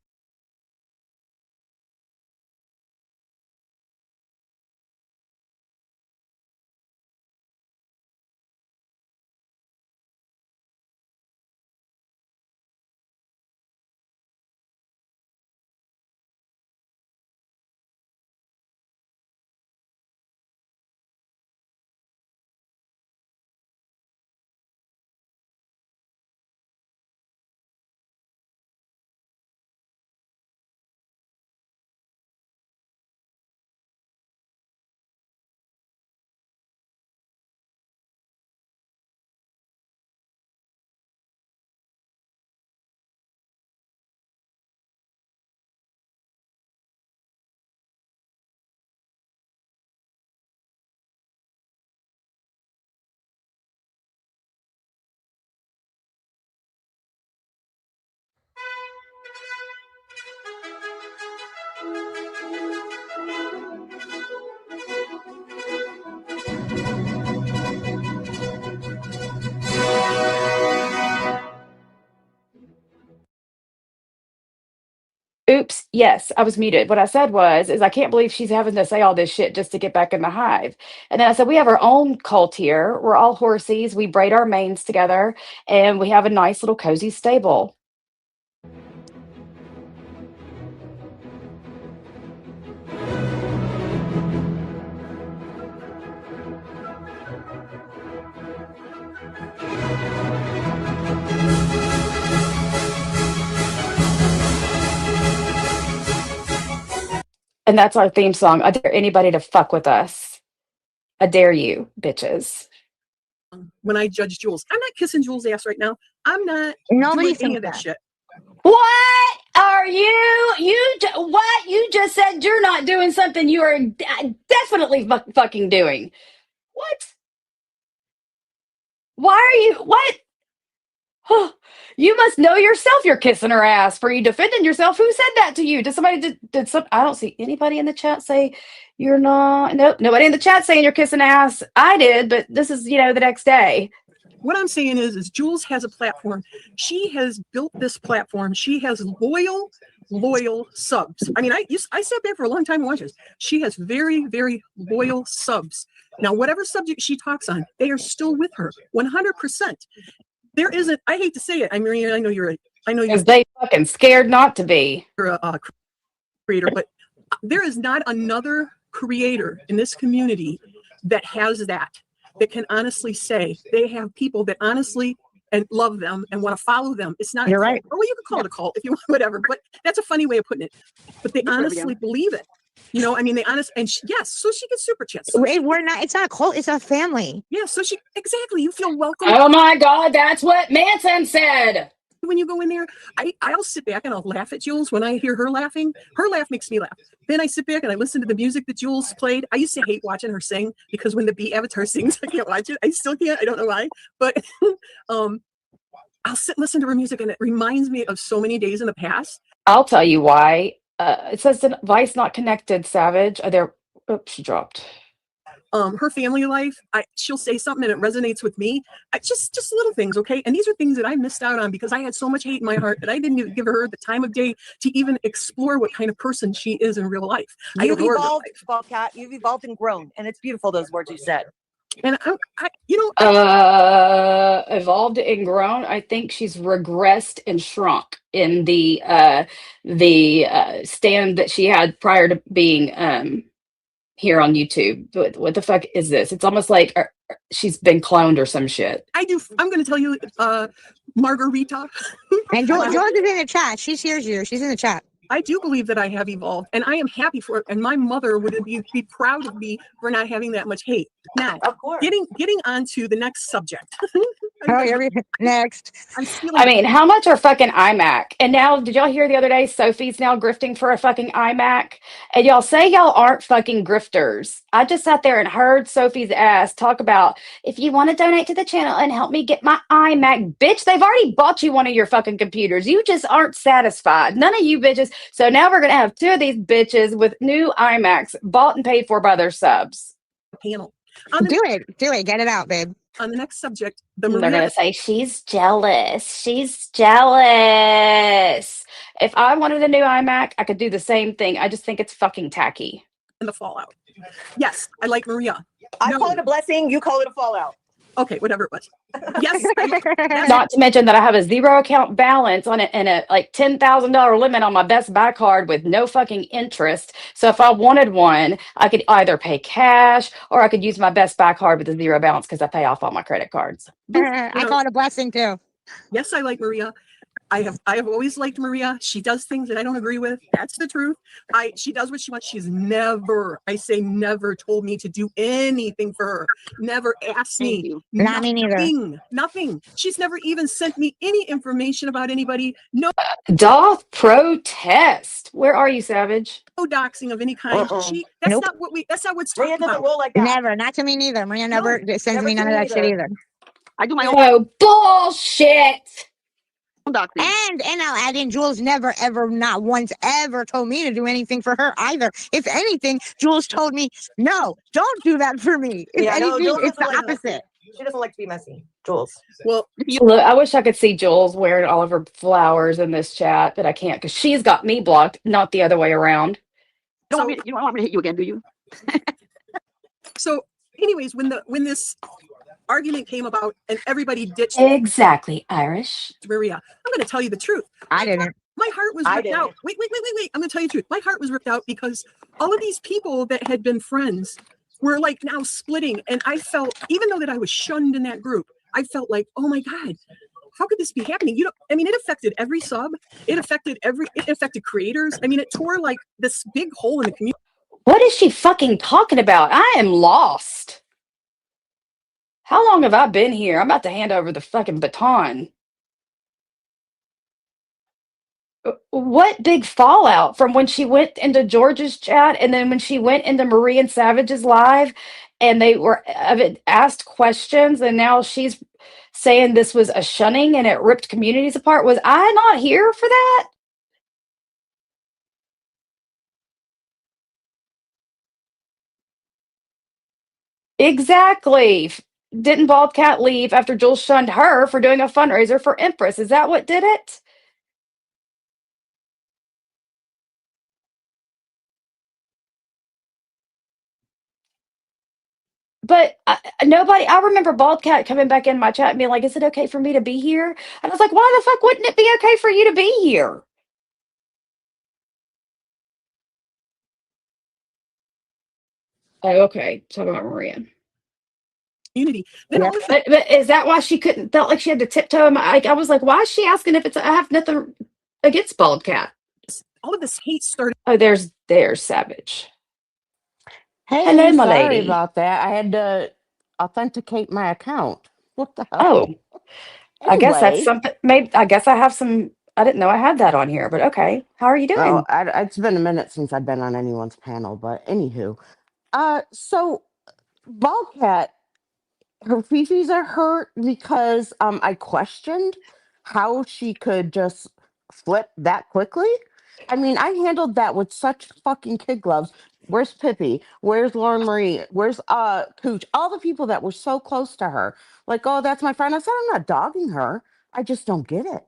Oops, yes, I was muted. What I said is I can't believe she's having to say all this shit just to get back in the hive. And then I said, we have our own cult here. We're all horsies. We braid our manes together and we have a nice little cozy stable. And that's our theme song. I dare anybody to fuck with us. I dare you, bitches. When I judge Jules, I'm not kissing Jules' ass right now. I'm not Nobody doing any of that shit. What are what? You just said you're not doing something you are definitely fucking doing. What? Why are you, what? You must know yourself you're kissing her ass for you defending yourself. Who said that to you? Did somebody, I don't see anybody in the chat say you're not. Nope, nobody in the chat saying you're kissing ass. I did, but this is, the next day. What I'm saying is Jules has a platform. She has built this platform. She has loyal subs. I mean, I sat there for a long time and watched this. She has very, very loyal subs. Now, whatever subject she talks on, they are still with her 100%. There isn't, I hate to say it. I mean, I know you're Because they fucking scared not to be. You're a creator, but there is not another creator in this community that has that can honestly say they have people that honestly and love them and want to follow them. It's not. You're right. Well, you could call it a cult if you want, whatever, but that's a funny way of putting it. But they honestly believe it. I mean, they yes, so she gets super chats. So it's not a cult, it's a family. Yeah, so exactly, you feel welcome. Oh my God, that's what Manson said. When you go in there, I'll sit back and I'll laugh at Jules when I hear her laughing. Her laugh makes me laugh. Then I sit back and I listen to the music that Jules played. I used to hate watching her sing because when the bee avatar sings, I can't watch it. I still can't. I don't know why. But I'll sit and listen to her music and it reminds me of so many days in the past. I'll tell you why. It says device not connected, Savage. Oops, she dropped. Her family life, she'll say something and it resonates with me. Just little things, okay? And these are things that I missed out on because I had so much hate in my heart that I didn't even give her the time of day to even explore what kind of person she is in real life. You've evolved, Bobcat. You've evolved and grown, and it's beautiful. Those words you said. And evolved and grown. I think she's regressed and shrunk in the stand that she had prior to being here on YouTube. What the fuck is this? It's almost like she's been cloned or some shit. I'm going to tell you, Margarita. And George is in the chat. She hears you. She's in the chat. I do believe that I have evolved, and I am happy for it. And my mother would be proud of me for not having that much hate. Now, of course, getting on to the next subject. Next. I mean, how much are fucking iMac? And now, did y'all hear the other day Sophie's now grifting for a fucking iMac? And y'all say y'all aren't fucking grifters. I just sat there and heard Sophie's ass talk about, if you want to donate to the channel and help me get my iMac, bitch, they've already bought you one of your fucking computers. You just aren't satisfied. None of you bitches. So now we're going to have two of these bitches with new iMacs bought and paid for by their subs. Panel. Do it. Get it out, babe. On the next subject, they're going to say, she's jealous. She's jealous. If I wanted a new iMac, I could do the same thing. I just think it's fucking tacky. And the fallout. Yes, I like Maria. I call it a blessing. You call it a fallout. Okay, whatever it was. Yes. Not to mention that I have a zero account balance on it and a like $10,000 limit on my Best Buy card with no fucking interest. So if I wanted one, I could either pay cash or I could use my Best Buy card with a zero balance because I pay off all my credit cards. I call it a blessing too. Yes, I like Maria. I have always liked Maria. She does things that I don't agree with. That's the truth. She does what she wants. She's never told me to do anything for her. Never asked me. Not me neither. Nothing. She's never even sent me any information about anybody. No. Doth protest. Where are you, Savage? No doxing of any kind. That's not what's talking about. Roll like that. Never. Not to me neither. Maria never sends me none of that shit either. I do my own. Oh, bullshit. And I'll add in, Jules never, ever, not once, ever told me to do anything for her either. If anything, Jules told me, no, don't do that for me. If anything, it's the opposite. She doesn't like to be messy. Jules. Well, Look, I wish I could see Jules wearing all of her flowers in this chat, but I can't because she's got me blocked, not the other way around. You don't want me to hit you again, do you? So, anyways, when this argument came about and everybody ditched Exactly, Irish Maria, I'm going to tell you the truth. I didn't. My heart was ripped out. Wait. I'm going to tell you the truth. My heart was ripped out because all of these people that had been friends were like now splitting. And I felt, even though that I was shunned in that group, I felt like, oh my God, how could this be happening? It affected every sub. It affected creators. I mean, it tore like this big hole in the community. What is she fucking talking about? I am lost. How long have I been here? I'm about to hand over the fucking baton. What big fallout from when she went into George's chat and then when she went into Marie and Savage's live and they were asked questions and now she's saying this was a shunning and it ripped communities apart. Was I not here for that? Exactly. Didn't Baldcat leave after Jules shunned her for doing a fundraiser for Empress? Is that what did it? But nobody, I remember Baldcat coming back in my chat and being like, is it okay for me to be here? And I was like, why the fuck wouldn't it be okay for you to be here? Oh, okay. Talking about Maria. Unity. But is that why she felt like she had to tiptoe? I was like, why is she asking if I have nothing against Baldcat? All of this hate started. Oh, there's Savage. Hey, hello, my sorry lady. about that. I had to authenticate my account. What the hell? Oh, anyway. I guess that's something. Maybe I guess I have some. I didn't know I had that on here, but okay. How are you doing? Well, it's been a minute since I've been on anyone's panel, but anywho, so Baldcat, her fifis are hurt because I questioned how she could just flip that quickly. I mean, I handled that with such fucking kid gloves. Where's Pippi? Where's Lauren Marie? Where's Cooch? All the people that were so close to her. Like, oh, that's my friend. I said, I'm not dogging her. I just don't get it.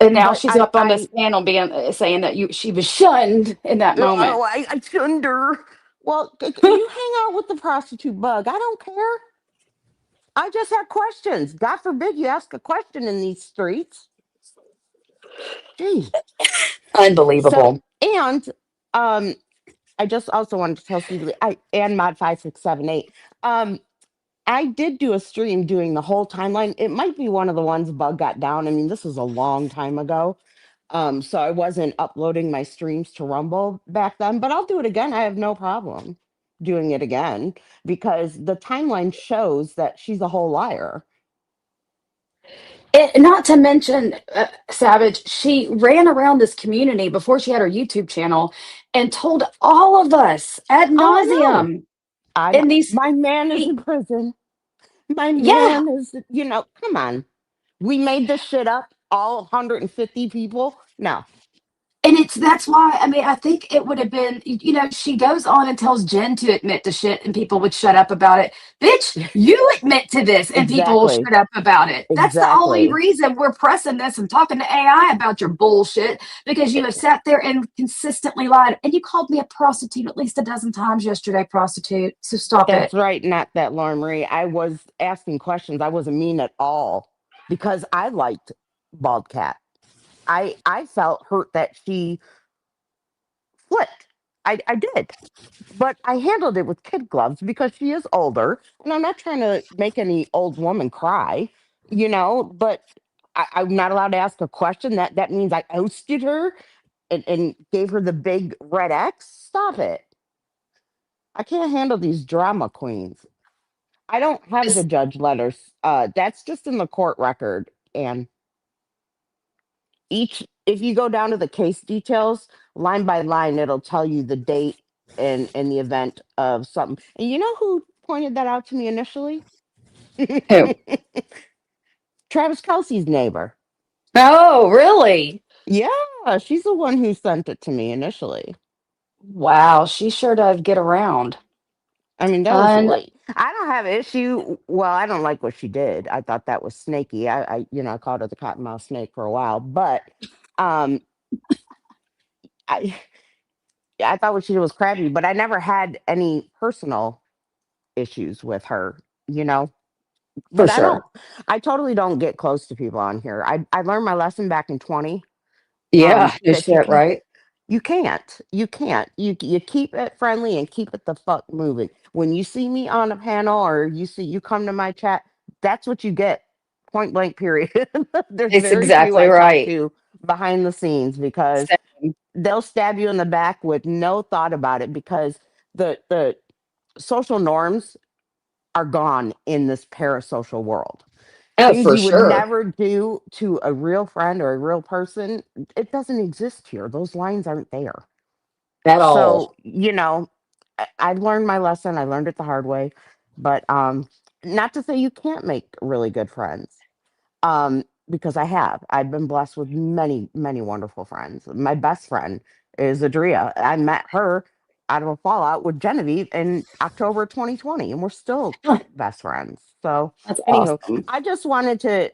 And now she's up on this panel saying that she was shunned in that moment. Oh, I shunned her. Well, you hang out with the prostitute bug. I don't care. I just have questions. God forbid you ask a question in these streets. Jeez. Unbelievable. So, and I just also wanted to tell Stevie and Mod 5678. I did do a stream doing the whole timeline. It might be one of the ones Bug got down. I mean, this was a long time ago. So I wasn't uploading my streams to Rumble back then, but I'll do it again. I have no problem doing it again because the timeline shows that she's a whole liar. Not to mention, Savage, she ran around this community before she had her YouTube channel and told all of us ad nauseum. My man is in prison. My man is, come on. We made this shit up, all 150 people. No. And that's why, I mean, I think it would have been, she goes on and tells Jen to admit to shit and people would shut up about it. Bitch, you admit to this and people will shut up about it. That's the only reason we're pressing this and talking to AI about your bullshit, because you have sat there and consistently lied. And you called me a prostitute at least a dozen times yesterday, prostitute. So stop it. That's right, not that, Lauren Marie. I was asking questions. I wasn't mean at all because I liked Baldcat. I felt hurt that she flipped. I did. But I handled it with kid gloves because she is older. And I'm not trying to make any old woman cry, but I'm not allowed to ask a question. That means I ousted her and gave her the big red X. Stop it. I can't handle these drama queens. I don't have the judge letters. That's just in the court record. And if you go down to the case details, line by line, it'll tell you the date and the event of something. And you know who pointed that out to me initially? Who? Travis Kelce's neighbor. Oh, really? Yeah, she's the one who sent it to me initially. Wow, she sure does get around. I mean, that was late. I don't have issue. Well, I don't like what she did. I thought that was snaky. I called her the cottonmouth snake for a while, but um, I I thought what she did was crabby. But I never had any personal issues with her. You know, For but sure. I totally don't get close to people on here. I learned my lesson back in 20. Yeah, no That you shit, can't. right? You keep it friendly and keep it the fuck moving. When you see me on a panel or you come to my chat, that's what you get. Point blank period. There's It's very few exactly I talk right. to behind the scenes because Same. they'll stab you in the back with no thought about it because the social norms are gone in this parasocial world. Oh, Things for you would sure. never do to a real friend or a real person, it doesn't exist here. Those lines aren't there. At all. So, I learned my lesson. I learned it the hard way. But not to say you can't make really good friends. Because I have. I've been blessed with many, many wonderful friends. My best friend is Adria. I met her out of a fallout with Genevieve in October 2020, and we're still best friends. So, That's anywho, awesome. I just wanted to,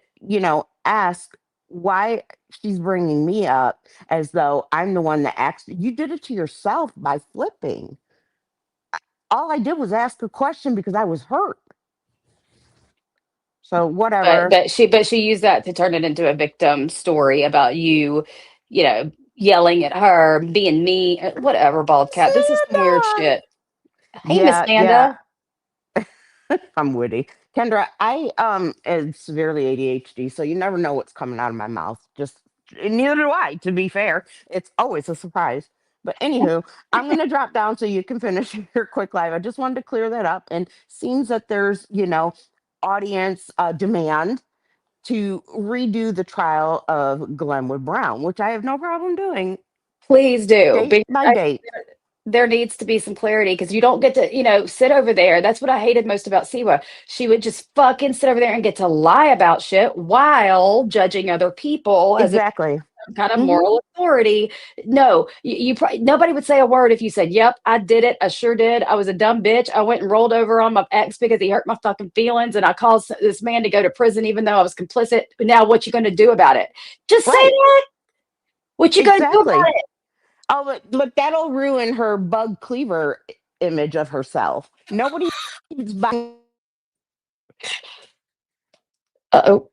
ask why she's bringing me up as though I'm the one that asked. You did it to yourself by flipping. All I did was ask a question because I was hurt. So, But whatever. but she used that to turn it into a victim story about you, yelling at her, being mean, whatever, bald cat. This is some weird Santa! shit. Hey, Miss Yeah, yeah. Manda. I'm witty. Kendra, I am severely ADHD, so you never know what's coming out of my mouth. Just neither do I, to be fair. It's always a surprise. But anywho, I'm gonna drop down so you can finish your quick live. I just wanted to clear that up. And seems that there's, audience demand to redo the trial of Glenwood Brown, which I have no problem doing Please do. date Because by date. there needs to be some clarity because you don't get to, sit over there. That's what I hated most about Siwa. She would just fucking sit over there and get to lie about shit while judging other people as if Exactly. some kind of Hmm. moral authority. No, nobody would say a word if you said, "Yep, I did it. I sure did. I was a dumb bitch. I went and rolled over on my ex because he hurt my fucking feelings, and I caused this man to go to prison even though I was complicit. But now, what you going to do about it? Just say Right. that. What you going to do Exactly. about it?" Oh, but that'll ruin her bug cleaver image of herself. Nobody is buying. Uh-oh.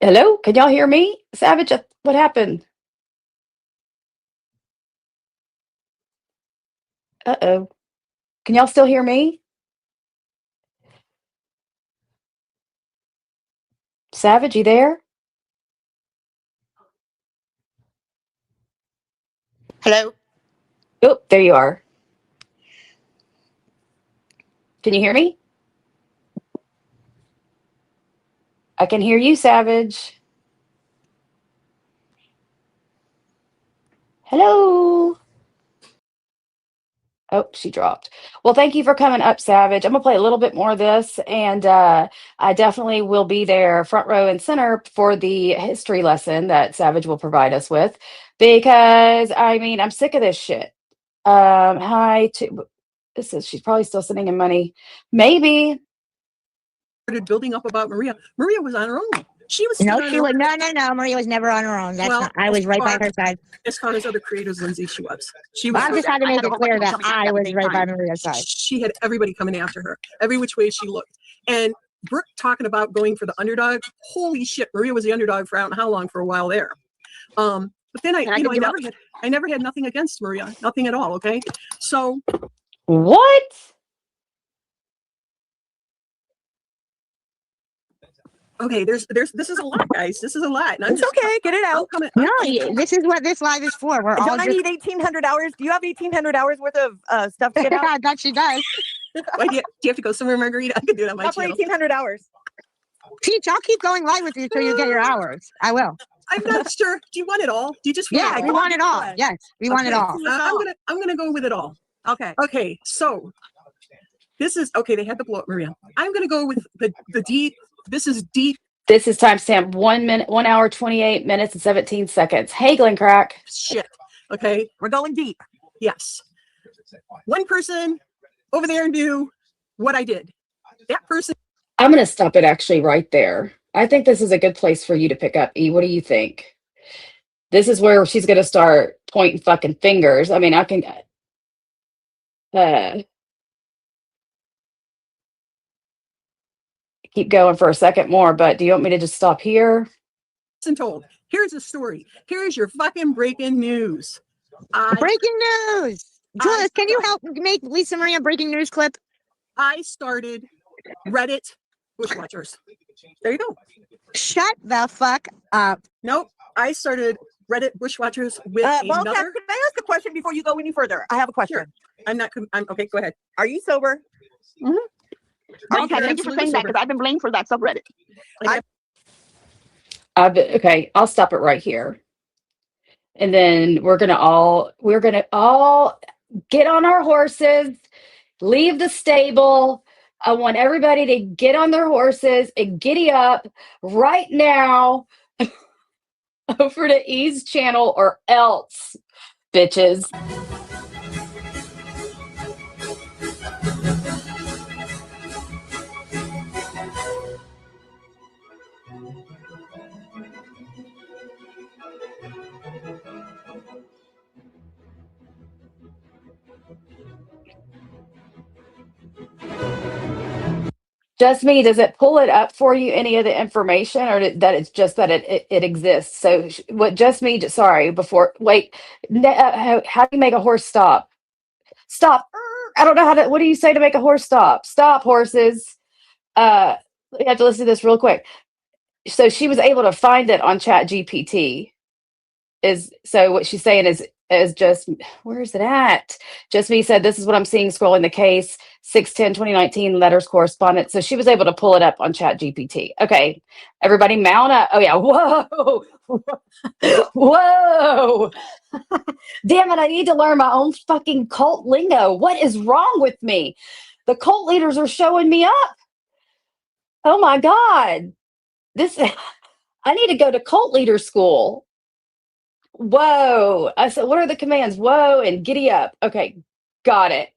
Hello? Can y'all hear me? Savage, what happened? Uh-oh. Can y'all still hear me? Savage, you there? Hello. Oh, there you are. Can you hear me? I can hear you, Savage. Hello? Oh, she dropped. Well, thank you for coming up, Savage. I'm gonna play a little bit more of this, and I definitely will be there, front row and center, for the history lesson that Savage will provide us with, because I mean, I'm sick of this shit. Hi to this is she's probably still sending him money. Maybe. Started building up about Maria. Maria was on her own. She was No, still on she her was own. no. Maria was never on her own. That's Well, not. I was right by her side. As far as other creators, Lindsay, she was. She was. I'm just trying to I make had a it whole bunch clear of people that coming at me I at the was same right by time. Maria's side. She had everybody coming after her, every which way she looked. And Brooke talking about going for the underdog. Holy shit, Maria was the underdog for I don't know how long, for a while there. But then I never had nothing against Maria, nothing at all. Okay, so What? okay, this is a lot, guys. This is a lot. It's okay. Get it out. No, this is what this live is for. We're all Don't I just. need 1,800 hours? Do you have 1,800 hours worth of stuff to get out? I bet she does. Why do you have to go somewhere, Margarita? I can do that on my Not for channel. 1,800 hours. Peach, I'll keep going live with you until you get your hours. I will. I'm not sure. Do you want it all? Do you just want Yeah, it we all? want it all. Yes, we want it all. I'm gonna go with it all. Okay. Okay, so this is okay. They had the blow up, Maria. I'm gonna go with the deep. This is deep. This is timestamp 1 hour, 28 minutes and 17 seconds. Hey, Glenn Crack. Shit. Okay. We're going deep. Yes. One person over there and do what I did. That person. I'm going to stop it actually right there. I think this is a good place for you to pick up, E. What do you think? This is where she's going to start pointing fucking fingers. I mean, I can keep going for a second more, but do you want me to just stop here? Told. Here's a story. Here's your fucking breaking news. Breaking news. Julius, can you help make Lisa Marie a breaking news clip? I started Reddit Bushwatchers. There you go. Shut the fuck up. Nope. I started Reddit Bushwatchers with another. Can I ask a question before you go any further? I have a question. Sure. I'm okay. Go ahead. Are you sober? Mm-hmm. Okay, thank you for saying that because I've been blamed for that subreddit. Okay, I'll stop it right here. And then we're gonna all get on our horses, leave the stable. I want everybody to get on their horses and giddy up right now over to E's channel or else, bitches. Just me, does it pull it up for you, any of the information, or that it's just that it exists? So what just me, sorry, wait, how do you make a horse stop? Stop. I don't know what do you say to make a horse stop? Stop, horses. You have to listen to this real quick. So she was able to find it on Chat GPT. So what she's saying is just, where is it at? Just me said, this is what I'm seeing scrolling the case, 6/10/2019 letters correspondence. So she was able to pull it up on Chat GPT. Okay, everybody mount up. Oh yeah, whoa, whoa. Damn it, I need to learn my own fucking cult lingo. What is wrong with me? The cult leaders are showing me up. Oh my God. I need to go to cult leader school. Whoa. I said, what are the commands? Whoa and giddy up. Okay, got it.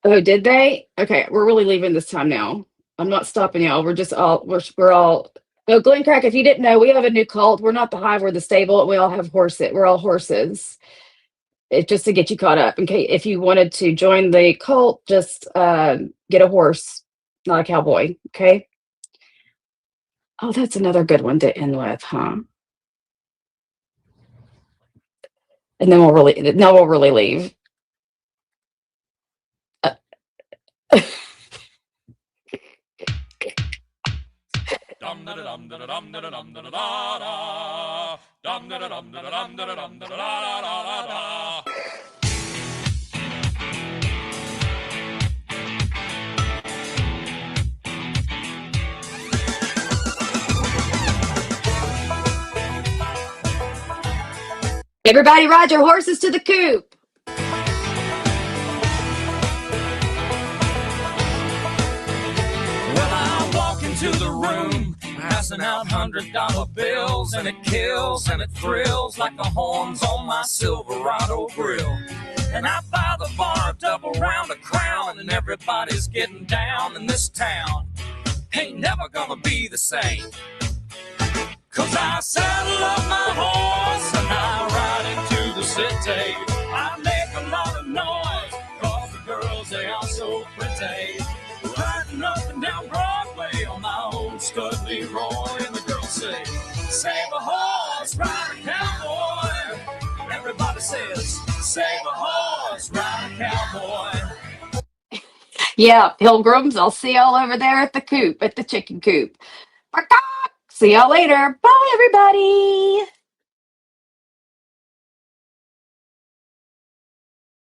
Oh, did they? Okay, we're really leaving this time now. I'm not stopping y'all. We're all. Oh, Glen Crack, if you didn't know, we have a new cult. We're not the hive, we're the stable. We all have horses. We're all horses. It's just to get you caught up. Okay, if you wanted to join the cult, just get a horse, not a cowboy. Okay. Oh, that's another good one to end with, huh? And then we'll really leave. Everybody ride your horses to the coop. Well, I walk into the room, passing out $100 bills, and it kills and it thrills like the horns on my Silverado grill. And I buy the bar a double round of Crown, and everybody's getting down in this town. Ain't never gonna be the same. 'Cause I saddle up my horse and I ride into the city. I make a lot of noise 'cause the girls, they are so pretty. Riding up and down Broadway on my old stud Leroy, and the girls say, save a horse, ride a cowboy. Everybody says, save a horse, ride a cowboy. Yeah, pilgrims, I'll see y'all over there at the coop, at the chicken coop. See y'all later. Bye, everybody.